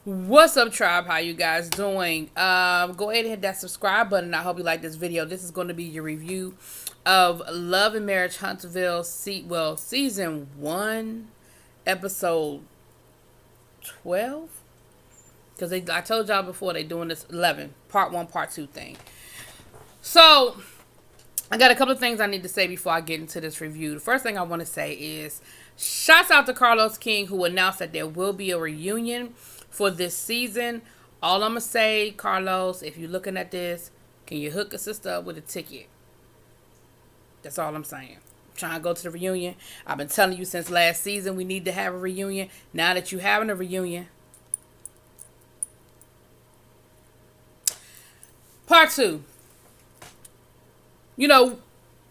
What's up, tribe? How you guys doing? Go ahead and hit that subscribe button. I hope you like this video. This is going to be your review of Love and Marriage Huntsville, season 1, episode 12. Because I told y'all before they doing this 11, part 1, part 2 thing. So, I got a couple of things I need to say before I get into this review. The first thing I want to say is, shouts out to Carlos King, who announced that there will be a reunion for this season. All I'm going to say, Carlos, if you're looking at this, can you hook a sister up with a ticket? That's all I'm saying. I'm trying to go to the reunion. I've been telling you since last season we need to have a reunion. Now that you're having a reunion. Part 2. You know,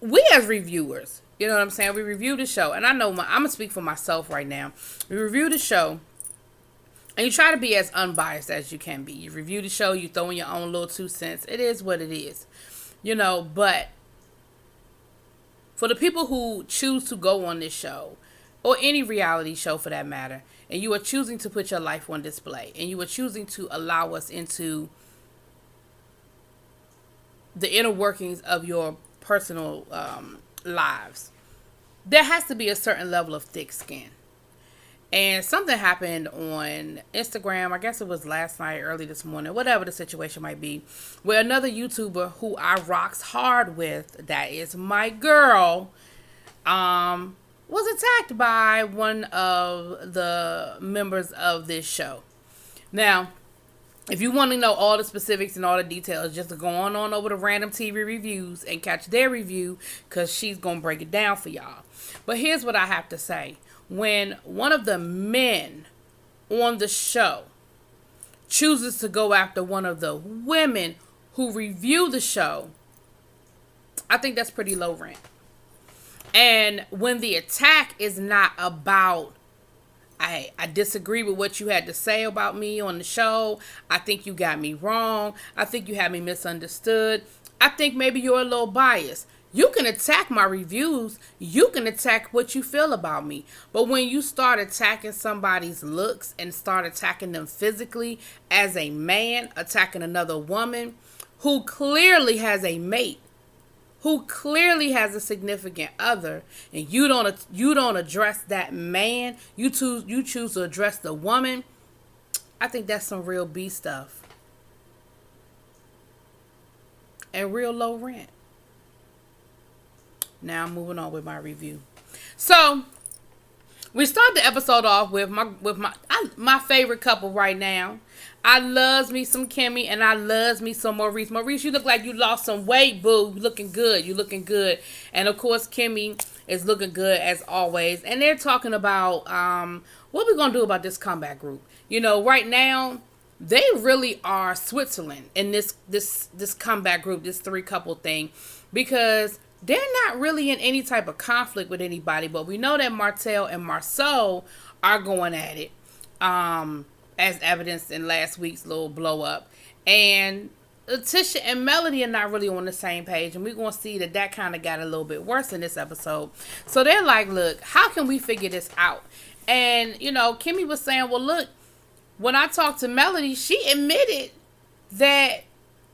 we as reviewers, you know what I'm saying? We review the show. And I know I'm going to speak for myself right now. We review the show. And you try to be as unbiased as you can be. You review the show, you throw in your own little 2 cents. It is what it is. You know, but for the people who choose to go on this show, or any reality show for that matter, and you are choosing to put your life on display, and you are choosing to allow us into the inner workings of your personal lives, there has to be a certain level of thick skin. And something happened on Instagram, I guess it was last night, early this morning, whatever the situation might be, where another YouTuber who I rocks hard with, that is my girl, was attacked by one of the members of this show. Now, if you want to know all the specifics and all the details, just go on over to Random TV Reviews and catch their review, because she's going to break it down for y'all. But here's what I have to say. When one of the men on the show chooses to go after one of the women who review the show, I think that's pretty low rent. And when the attack is not about, I disagree with what you had to say about me on the show. I think you got me wrong. I think you had me misunderstood. I think maybe you're a little biased. You can attack my reviews. You can attack what you feel about me. But when you start attacking somebody's looks and start attacking them physically as a man, attacking another woman who clearly has a mate, who clearly has a significant other, and you don't address that man, you choose to address the woman, I think that's some real B stuff. And real low rent. Now I'm moving on with my review. So we start the episode off with my favorite couple right now. I loves me some Kimmy and I loves me some Maurice. Maurice, you look like you lost some weight, boo. You looking good. You looking good. And of course, Kimmy is looking good as always. And they're talking about what we're gonna do about this comeback group. You know, right now they really are Switzerland in this comeback group, this 3-couple thing, because they're not really in any type of conflict with anybody, but we know that Martell and Marsau are going at it, as evidenced in last week's little blow up. And Tisha and Melody are not really on the same page, and we're going to see that kind of got a little bit worse in this episode. So they're like, look, how can we figure this out? And, you know, Kimmy was saying, well, look, when I talked to Melody, she admitted that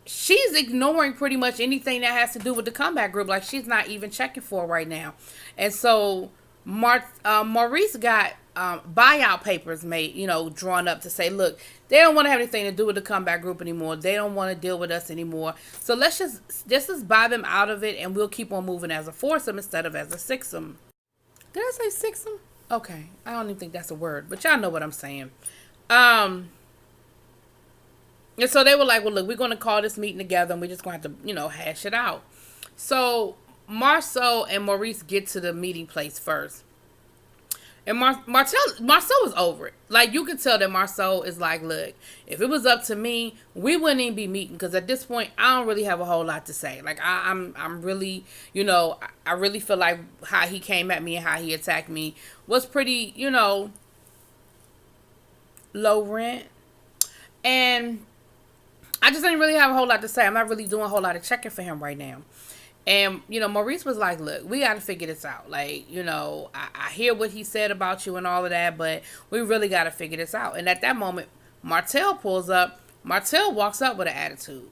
she's ignoring pretty much anything that has to do with the comeback group. Like, she's not even checking for it right now. And so Maurice got buyout papers made, drawn up to say, look, they don't want to have anything to do with the comeback group anymore. They don't want to deal with us anymore. So let's just buy them out of it, and we'll keep on moving as a foursome instead of as a sixsome. Did I say sixsome? Okay, I don't even think that's a word, but y'all know what I'm saying. And so they were like, well, look, we're going to call this meeting together, and we're just going to have to, hash it out. So and Maurice get to the meeting place first. And Marsau is over it. Like, you can tell that Marsau is like, look, if it was up to me, we wouldn't even be meeting, because at this point, I don't really have a whole lot to say. Like, I'm really, I really feel like how he came at me and how he attacked me was pretty, low rent. And I just didn't really have a whole lot to say. I'm not really doing a whole lot of checking for him right now. And, Maurice was like, look, we got to figure this out. Like, I hear what he said about you and all of that, but we really got to figure this out. And at that moment, Martell pulls up. Martell walks up with an attitude.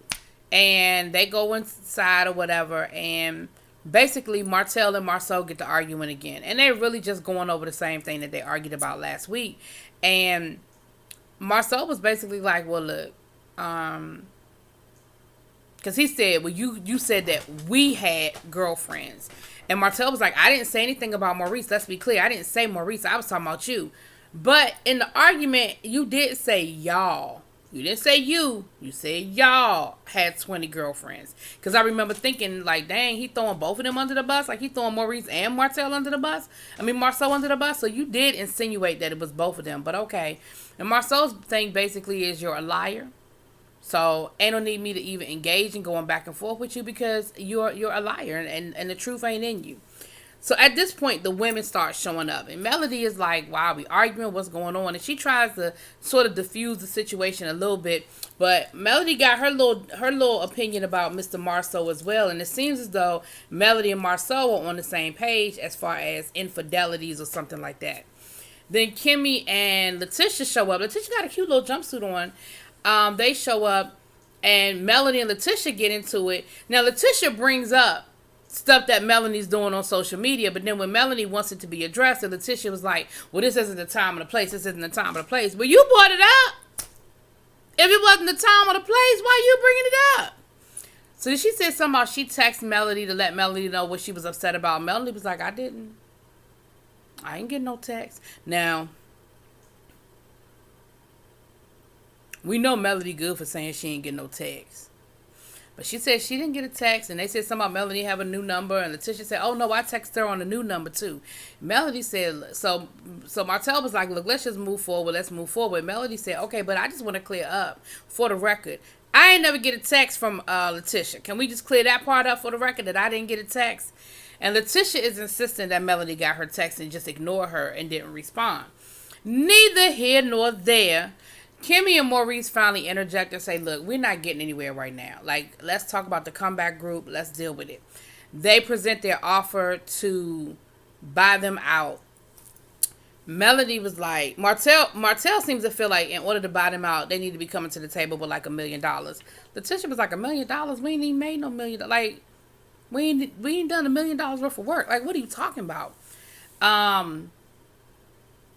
And they go inside or whatever. And basically, Martell and Marsau get to arguing again. And they're really just going over the same thing that they argued about last week. And Marsau was basically like, well, look, because he said, well, you said that we had girlfriends. And Martell was like, I didn't say anything about Maurice. Let's be clear. I didn't say Maurice. I was talking about you. But in the argument, you did say y'all. You didn't say you. You said y'all had 20 girlfriends. Because I remember thinking, like, dang, he throwing both of them under the bus. Like, he throwing Maurice and Martell under the bus. Marsau under the bus. So you did insinuate that it was both of them. But okay. And Marsau's thing basically is you're a liar. So ain't no need me to even engage in going back and forth with you because you're a liar and the truth ain't in you. So at this point, the women start showing up. And Melody is like, wow, we arguing, what's going on? And she tries to sort of diffuse the situation a little bit. But Melody got her little opinion about Mr. Marsau as well. And it seems as though Melody and Marsau are on the same page as far as infidelities or something like that. Then Kimmy and Letitia show up. Letitia got a cute little jumpsuit on. They show up. And Melody and Letitia get into it. Now, Letitia brings up stuff that Melanie's doing on social media, but then when Melanie wants it to be addressed, and Letitia was like, well, this isn't the time or the place, this isn't the time or the place. But you brought it up. If it wasn't the time or the place, why are you bringing it up? So she said something about she texted Melody to let Melody know what she was upset about. Melody was like, I ain't getting no text. Now, we know Melody good for saying she ain't getting no text. But she said she didn't get a text, and they said something about Melody have a new number, and Letitia said, oh, no, I texted her on a new number, too. Melody said, so Martell was like, look, let's just move forward, let's move forward. Melody said, okay, but I just want to clear up for the record. I ain't never get a text from Letitia. Can we just clear that part up for the record that I didn't get a text? And Letitia is insisting that Melody got her text and just ignore her and didn't respond. Neither here nor there. Kimmy and Maurice finally interject and say, look, we're not getting anywhere right now. Like, let's talk about the comeback group. Let's deal with it. They present their offer to buy them out. Melody was like, Martell seems to feel like in order to buy them out, they need to be coming to the table with like $1 million. Letitia was like, $1 million? We ain't even made no $1 million. Like, we ain't done $1 million worth of work. Like, what are you talking about?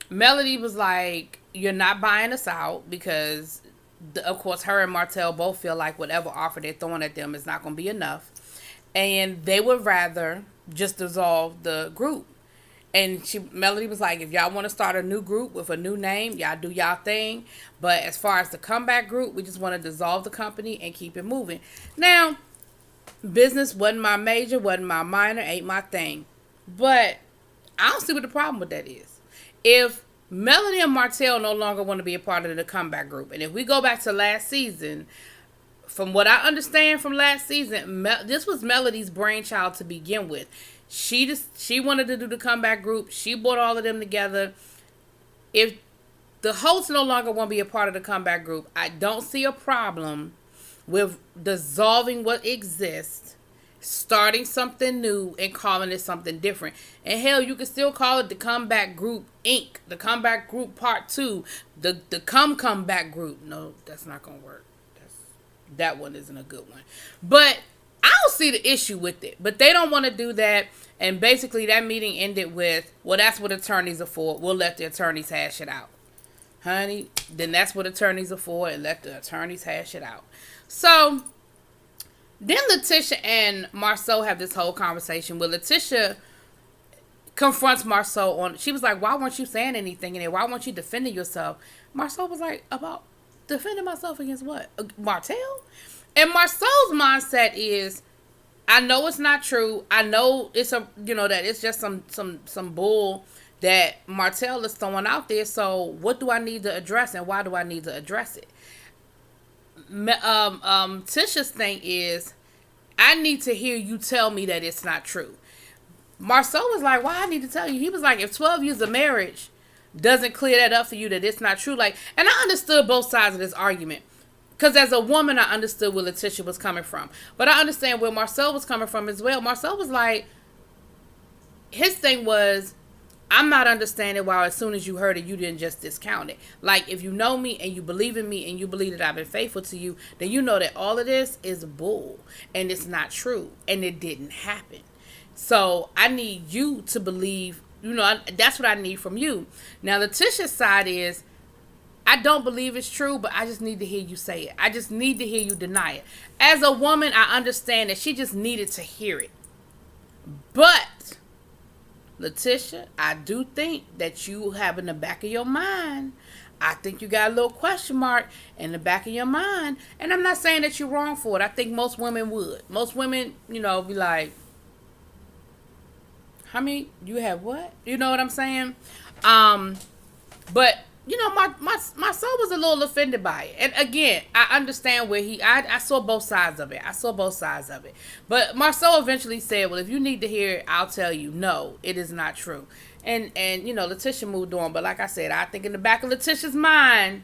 Melody was like, you're not buying us out because, of course, her and Martell both feel like whatever offer they're throwing at them is not going to be enough. And they would rather just dissolve the group. And Melody was like, if y'all want to start a new group with a new name, y'all do y'all thing. But as far as the comeback group, we just want to dissolve the company and keep it moving. Now, business wasn't my major, wasn't my minor, ain't my thing. But I don't see what the problem with that is. If Melody and Martell no longer want to be a part of the comeback group, and if we go back to last season, from what I understand from last season, this was Melody's brainchild to begin with. She wanted to do the comeback group. She brought all of them together. If the hosts no longer want to be a part of the comeback group, I don't see a problem with dissolving what exists, starting something new, and calling it something different. And hell, you can still call it the Comeback Group Inc., the Comeback Group Part 2, the Comeback Group. No, that's not going to work. That one isn't a good one. But I don't see the issue with it. But they don't want to do that. And basically that meeting ended with, well, that's what attorneys are for. We'll let the attorneys hash it out. Honey, then that's what attorneys are for, and let the attorneys hash it out. So then Letitia and Marsau have this whole conversation where Letitia confronts Marsau on, she was like, why weren't you saying anything in there? Why weren't you defending yourself? Marsau was like, about defending myself against what? Martell? And Marsau's mindset is, I know it's not true. I know it's that it's just some bull that Martell is throwing out there. So what do I need to address, and why do I need to address it? Tisha's thing is, I need to hear you tell me that it's not true. Marsau was like, why I need to tell you? He was like, if 12 years of marriage doesn't clear that up for you that it's not true. Like, and I understood both sides of this argument. Because as a woman, I understood where Letitia was coming from. But I understand where Marsau was coming from as well. Marsau was like, his thing was, I'm not understanding why as soon as you heard it, you didn't just discount it. Like, if you know me and you believe in me and you believe that I've been faithful to you, then you know that all of this is bull and it's not true and it didn't happen. So I need you to believe, that's what I need from you. Now, the Tisha side is, I don't believe it's true, but I just need to hear you say it. I just need to hear you deny it. As a woman, I understand that she just needed to hear it. But, Letitia, I do think that you have in the back of your mind, I think you got a little question mark in the back of your mind. And I'm not saying that you're wrong for it. I think most women would. Most women, be like, how many? You have what? You know what I'm saying? But my soul was a little offended by it. And again, I understand where I saw both sides of it. But Marsau eventually said, well, if you need to hear it, I'll tell you. No, it is not true. And Letitia moved on. But like I said, I think in the back of Letitia's mind,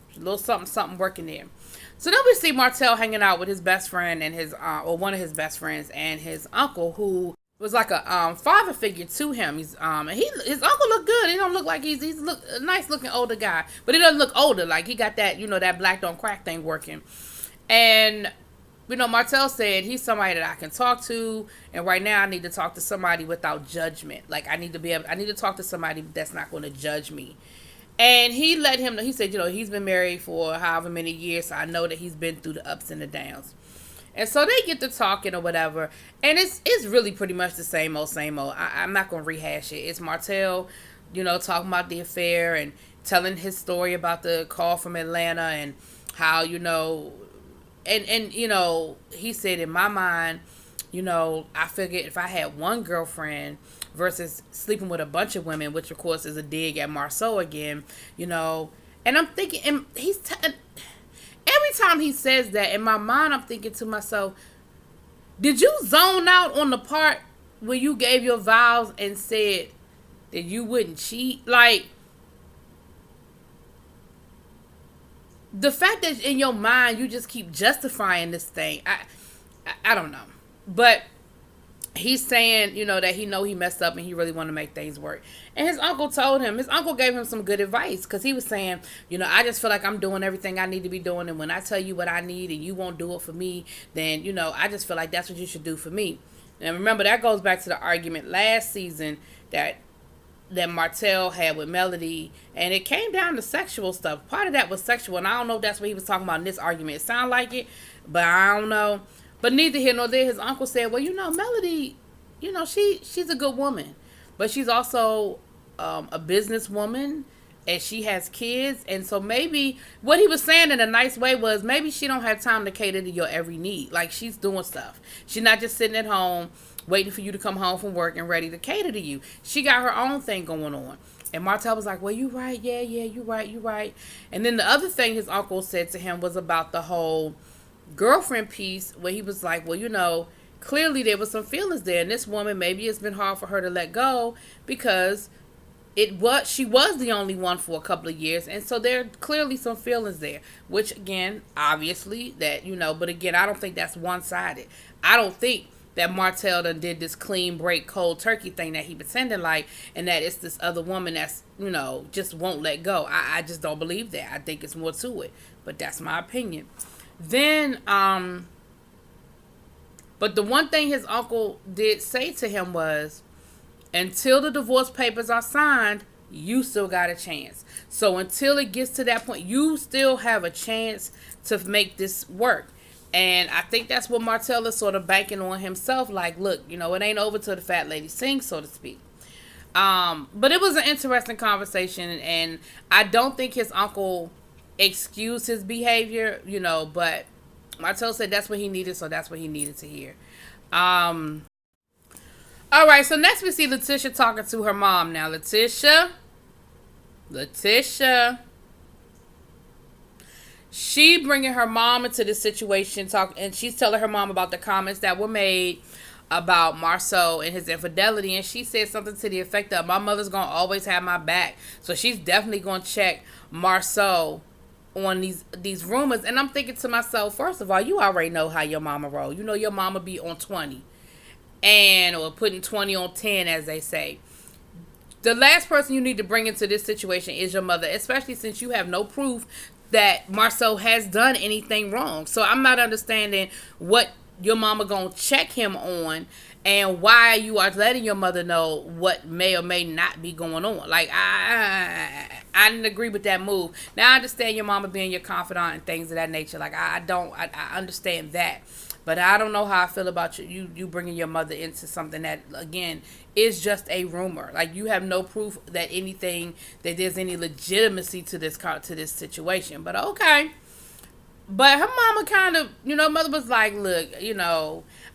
there's a little something working there. So then we see Martell hanging out with his best friend and or one of his best friends and his uncle, who was like a father figure to him. His uncle looked good. He don't look like he's a nice looking older guy, but he doesn't look older. Like he got that that black don't crack thing working. And Martell said he's somebody that I can talk to, and right now I need to talk to somebody without judgment. Like I need to talk to somebody that's not going to judge me. And he let him know. He said he's been married for however many years, so I know that he's been through the ups and the downs. And so they get to talking or whatever. And it's really pretty much the same old. I'm not going to rehash it. It's Martell, talking about the affair and telling his story about the call from Atlanta and how, and he said, in my mind, I figured if I had one girlfriend versus sleeping with a bunch of women, which of course is a dig at Marsau again, and I'm thinking, and every time he says that, in my mind, I'm thinking to myself, did you zone out on the part where you gave your vows and said that you wouldn't cheat? Like, the fact that in your mind you just keep justifying this thing, I don't know. But he's saying, that he messed up and he really want to make things work. And his uncle gave him some good advice, because he was saying, I just feel like I'm doing everything I need to be doing, and when I tell you what I need and you won't do it for me, then, I just feel like that's what you should do for me. And remember, that goes back to the argument last season that Martell had with Melody, and it came down to sexual stuff. Part of that was sexual, and I don't know if that's what he was talking about in this argument. It sounded like it, but I don't know. But neither here nor there, his uncle said, well, Melody, she's a good woman, but she's also a businesswoman, and she has kids. And so maybe what he was saying in a nice way was, maybe she don't have time to cater to your every need. Like, she's doing stuff. She's not just sitting at home waiting for you to come home from work and ready to cater to you. She got her own thing going on. And Martell was like, well, you right. Yeah, you right. And then the other thing his uncle said to him was about the whole girlfriend piece, where he was like, well, clearly there was some feelings there, and this woman, maybe it's been hard for her to let go because she was the only one for a couple of years, and so there are clearly some feelings there, which again, obviously that, but again, I don't think that's one-sided. I don't think that Martell done did this clean break cold turkey thing that he pretending like, and that it's this other woman that's, just won't let go. I just don't believe that. I think it's more to it, but that's my opinion. Then, but the one thing his uncle did say to him was, until the divorce papers are signed, you still got a chance. So until it gets to that point, you still have a chance to make this work. And I think that's what Martell is sort of banking on himself. Like, look, it ain't over till the fat lady sings, so to speak. But it was an interesting conversation, and I don't think his uncle excused his behavior, but Martell said that's what he needed, so that's what he needed to hear. All right, so next we see Letitia talking to her mom. Now, Letitia, she bringing her mom into the situation, and she's telling her mom about the comments that were made about Marsau and his infidelity, and she said something to the effect of, my mother's gonna always have my back, so she's definitely gonna check Marsau on these rumors. And I'm thinking to myself, first of all, you already know how your mama roll. Your mama be on 20 or putting 20 on 10, as they say. The last person you need to bring into this situation is your mother, especially since you have no proof that Marsau has done anything wrong. So I'm not understanding what your mama gonna check him on and why you are letting your mother know what may or may not be going on. Like, I didn't agree with that move. Now I understand your mama being your confidant and things of that nature. Like, I understand that. But I don't know how I feel about you bringing your mother into something that, again, is just a rumor. Like, you have no proof that there's any legitimacy to this situation. But okay. But her mama kind of, mother was like, look,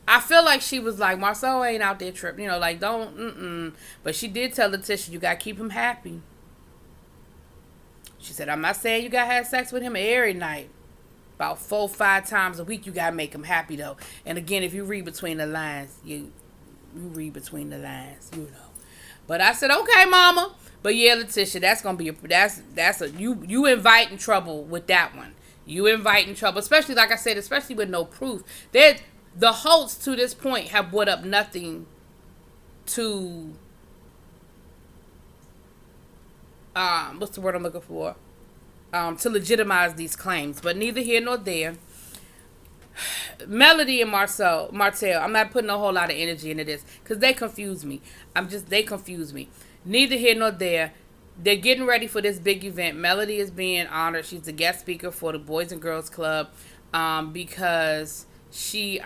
I feel like she was like, Marsau ain't out there tripping, like, don't. But she did tell Tisha, you got to keep him happy. She said, I'm not saying you got to have sex with him every night. About 4-5 times a week, you got to make him happy, though. And again, if you read between the lines, you read between the lines, But I said, okay, mama. But yeah, Tisha, that's going to be you inviting trouble with that one. You inviting trouble, especially, like I said, especially with no proof. The Holts to this point have brought up nothing to, what's the word I'm looking for? To legitimize these claims. But neither here nor there. Melody and Martell, I'm not putting a whole lot of energy into this because they confuse me. They confuse me. Neither here nor there. They're getting ready for this big event. Melody is being honored. She's the guest speaker for the Boys and Girls Club because she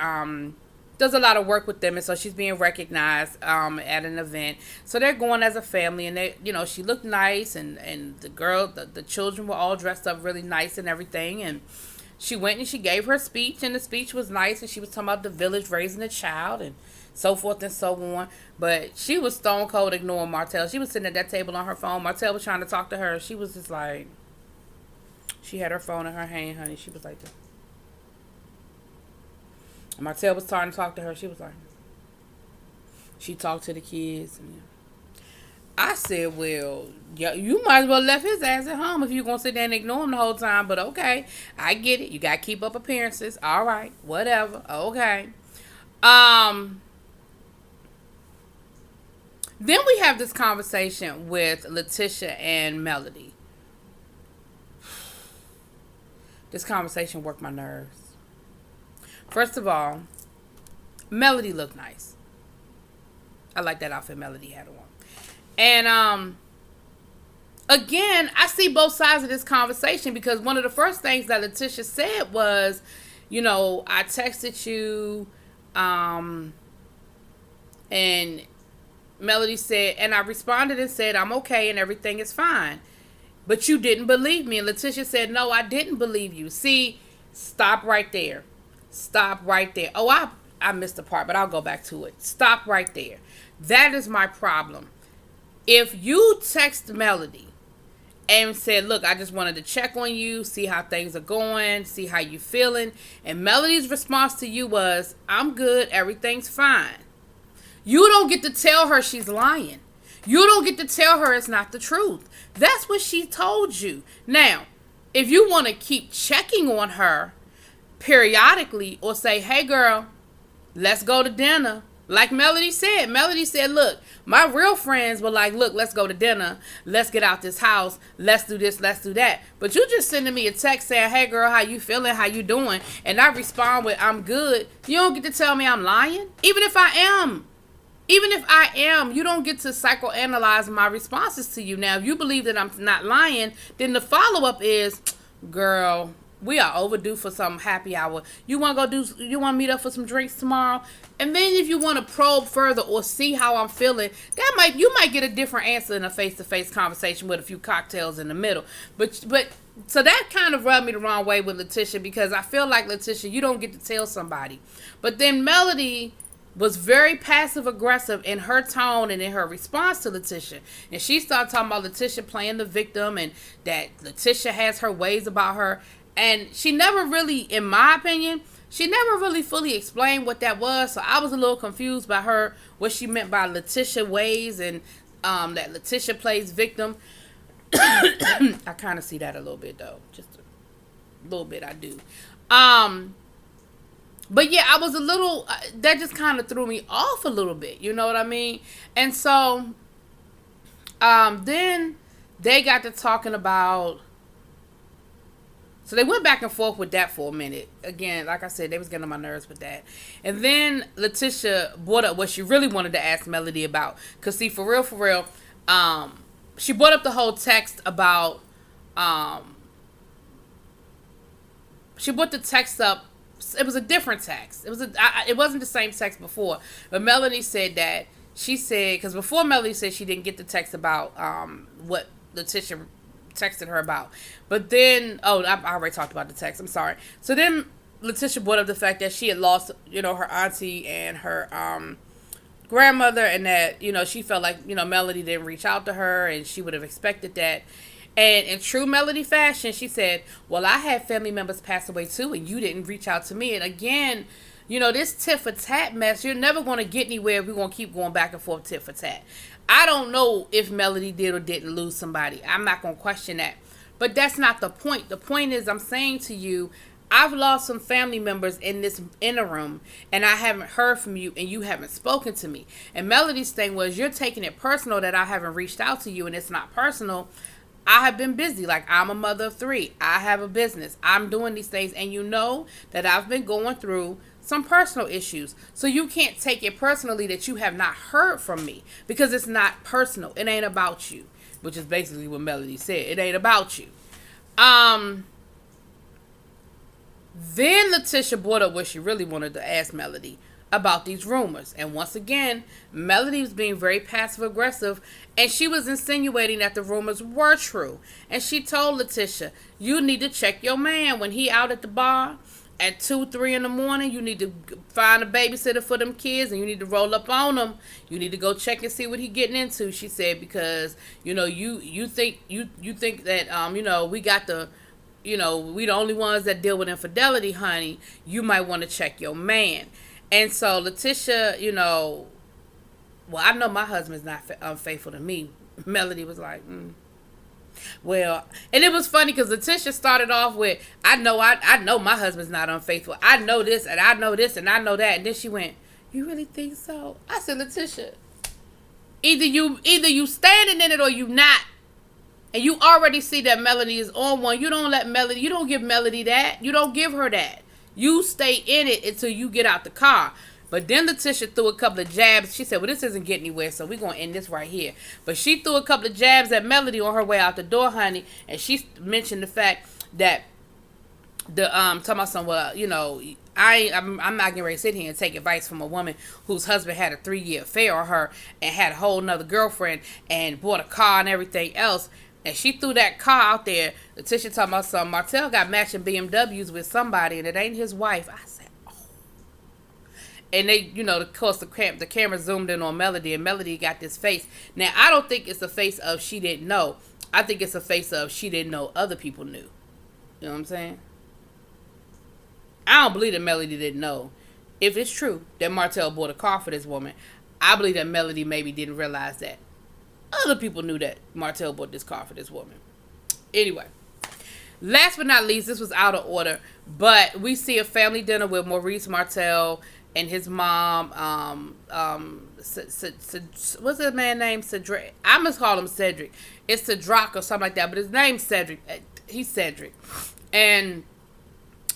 does a lot of work with them, and so she's being recognized at an event. So they're going as a family, and they, she looked nice, and the children were all dressed up really nice and everything, and she went and she gave her speech, and the speech was nice, and she was talking about the village raising a child and so forth and so on. But she was stone cold ignoring Martell. She was sitting at that table on her phone. Martell was trying to talk to her. She was just like, she had her phone in her hand, honey. She was like this. And Martell was trying to talk to her. She was like, she talked to the kids. And I said, well, you might as well left his ass at home if you're going to sit there and ignore him the whole time. But okay, I get it. You got to keep up appearances. All right, whatever. Okay. Then we have this conversation with Tisha and Melody. This conversation worked my nerves. First of all, Melody looked nice. I like that outfit Melody had on. And again, I see both sides of this conversation because one of the first things that Tisha said was, I texted you, and Melody said, and I responded and said, I'm okay and everything is fine. But you didn't believe me. And Tisha said, no, I didn't believe you. See, stop right there. Stop right there. Oh, I missed a part, but I'll go back to it. Stop right there. That is my problem. If you text Melody and said, look, I just wanted to check on you, see how things are going, see how you feeling. And Melody's response to you was, I'm good, everything's fine. You don't get to tell her she's lying. You don't get to tell her it's not the truth. That's what she told you. Now, if you want to keep checking on her periodically or say, hey girl, let's go to dinner. Like Melody said, look, my real friends were like, look, let's go to dinner. Let's get out this house. Let's do this. Let's do that. But you just sending me a text saying, hey girl, how you feeling? How you doing? And I respond with, I'm good. You don't get to tell me I'm lying. Even if I am, you don't get to psychoanalyze my responses to you. Now, if you believe that I'm not lying, then the follow-up is, girl, we are overdue for some happy hour. You want to meet up for some drinks tomorrow? And then if you want to probe further or see how I'm feeling, you might get a different answer in a face-to-face conversation with a few cocktails in the middle. But so that kind of rubbed me the wrong way with Tisha, because I feel like, Tisha, you don't get to tell somebody. But then Melody was very passive-aggressive in her tone and in her response to Tisha. And she started talking about Tisha playing the victim and that Tisha has her ways about her. And she never really, in my opinion, she never really fully explained what that was. So I was a little confused by her, what she meant by Tisha ways and that Tisha plays victim. I kind of see that a little bit, though. Just a little bit, I do. But yeah, I was a little, that just kind of threw me off a little bit. You know what I mean? And so Then they got to talking about. So they went back and forth with that for a minute. Again, like I said, they was getting on my nerves with that. And then Letitia brought up what she really wanted to ask Melody about. Because, see, for real, she brought up the whole text about, she brought the text up. It was a different text. It wasn't the same text before. But Melody said that, she said, because before Melody said she didn't get the text about what Letitia texted her about. But then, I already talked about the text. I'm sorry. So then Letitia brought up the fact that she had lost, her auntie and her grandmother, and that, she felt like, Melody didn't reach out to her, and she would have expected that. And in true Melody fashion, she said, well, I had family members pass away too, and you didn't reach out to me. And again, this tit for tat mess, you're never going to get anywhere if we're going to keep going back and forth tit for tat. I don't know if Melody did or didn't lose somebody. I'm not going to question that. But that's not the point. The point is, I'm saying to you, I've lost some family members in this interim, and I haven't heard from you, and you haven't spoken to me. And Melody's thing was, you're taking it personal that I haven't reached out to you, and it's not personal. I have been busy. Like, I'm a mother of 3. I have a business. I'm doing these things, and you know that I've been going through some personal issues. So you can't take it personally that you have not heard from me, because it's not personal. It ain't about you, which is basically what Melody said. It ain't about you. Then Letitia brought up what she really wanted to ask Melody about these rumors. And once again, Melody was being very passive aggressive, and she was insinuating that the rumors were true. And she told Letitia, you need to check your man when he out at the bar at 2, 3 in the morning. You need to find a babysitter for them kids, and you need to roll up on them. You need to go check and see what he getting into, she said, because, you think that, we got the, we the only ones that deal with infidelity, honey. You might want to check your man. And so Letitia, well, I know my husband's not unfaithful to me. Melody was like, Well, and it was funny because Letitia started off with, I know my husband's not unfaithful. I know this, and I know this, and I know that. And then she went, you really think so? I said, Letitia, either you standing in it or you not. And you already see that Melody is on one. You don't give Melody that. You don't give her that. You stay in it until you get out the car. But then Letitia threw a couple of jabs. She said, well, this isn't getting anywhere, so we're going to end this right here. But she threw a couple of jabs at Melody on her way out the door, honey. And she mentioned the fact that talking about some, well, I'm not getting ready to sit here and take advice from a woman whose husband had a 3-year affair on her and had a whole nother girlfriend and bought a car and everything else. And she threw that car out there. Letitia talking about something. Martell got matching BMWs with somebody, and it ain't his wife. I said, oh. And they, of course, the camera zoomed in on Melody, and Melody got this face. Now, I don't think it's a face of she didn't know. I think it's a face of she didn't know other people knew. You know what I'm saying? I don't believe that Melody didn't know. If it's true that Martell bought a car for this woman, I believe that Melody maybe didn't realize that other people knew that Martell bought this car for this woman. Anyway, last but not least, this was out of order, but we see a family dinner with Maurice Martell and his mom. What's his man named? Cedric. I must call him Cedric. It's Cedric or something like that, but his name's Cedric. He's Cedric. And,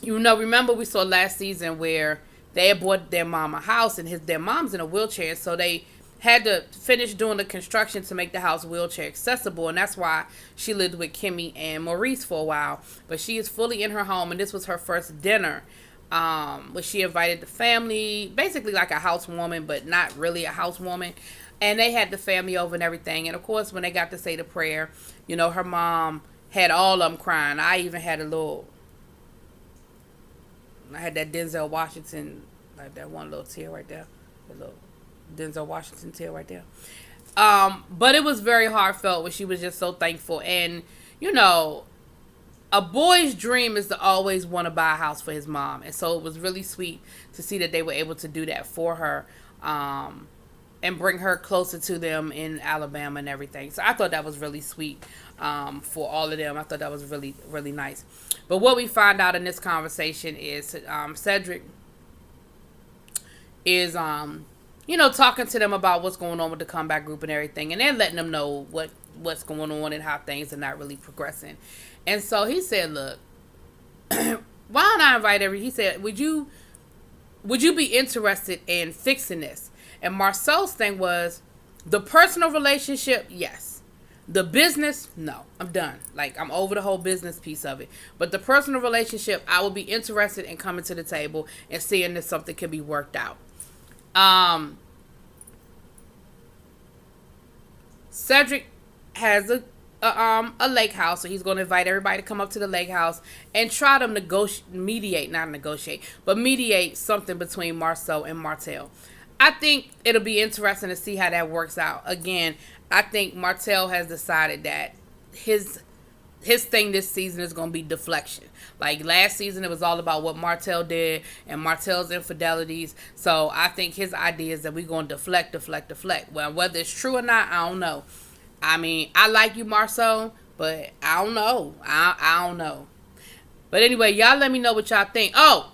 remember we saw last season where they had bought their mom a house, and their mom's in a wheelchair, so they had to finish doing the construction to make the house wheelchair accessible, and that's why she lived with Kimmy and Maurice for a while. But she is fully in her home, and this was her first dinner, where she invited the family, basically like a housewoman, but not really a housewoman. And they had the family over and everything. And of course, when they got to say the prayer, her mom had all of them crying. I even had I had that Denzel Washington, like that one little tear right there, the little Denzel Washington tear right there. But it was very heartfelt when she was just so thankful. And, a boy's dream is to always want to buy a house for his mom. And so it was really sweet to see that they were able to do that for her, and bring her closer to them in Alabama and everything. So I thought that was really sweet, for all of them. I thought that was really, really nice. But what we find out in this conversation is, Cedric is, talking to them about what's going on with the comeback group and everything, and then letting them know what's going on and how things are not really progressing. And so he said, look, why don't I invite he said, would you be interested in fixing this? And Marsau's thing was, the personal relationship, yes. The business, no. I'm done. Like, I'm over the whole business piece of it. But the personal relationship, I would be interested in coming to the table and seeing if something can be worked out. Cedric has a lake house, so he's going to invite everybody to come up to the lake house and try to mediate something between Marsau and Martell. I think it'll be interesting to see how that works out. Again, I think Martell has decided that his thing this season is going to be deflection. Like last season, it was all about what Martell did and Martell's infidelities. So I think his idea is that we're going to deflect. Well, whether it's true or not, I don't know. I mean, I like you, Marsau, but I don't know. I don't know. But anyway, y'all let me know what y'all think. Oh,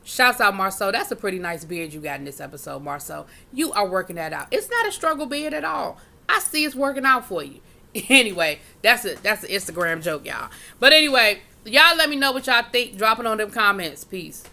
shouts out, Marsau. That's a pretty nice beard you got in this episode, Marsau. You are working that out. It's not a struggle beard at all. I see it's working out for you. Anyway, that's an Instagram joke, y'all. But anyway, y'all let me know what y'all think. Drop it on them comments. Peace.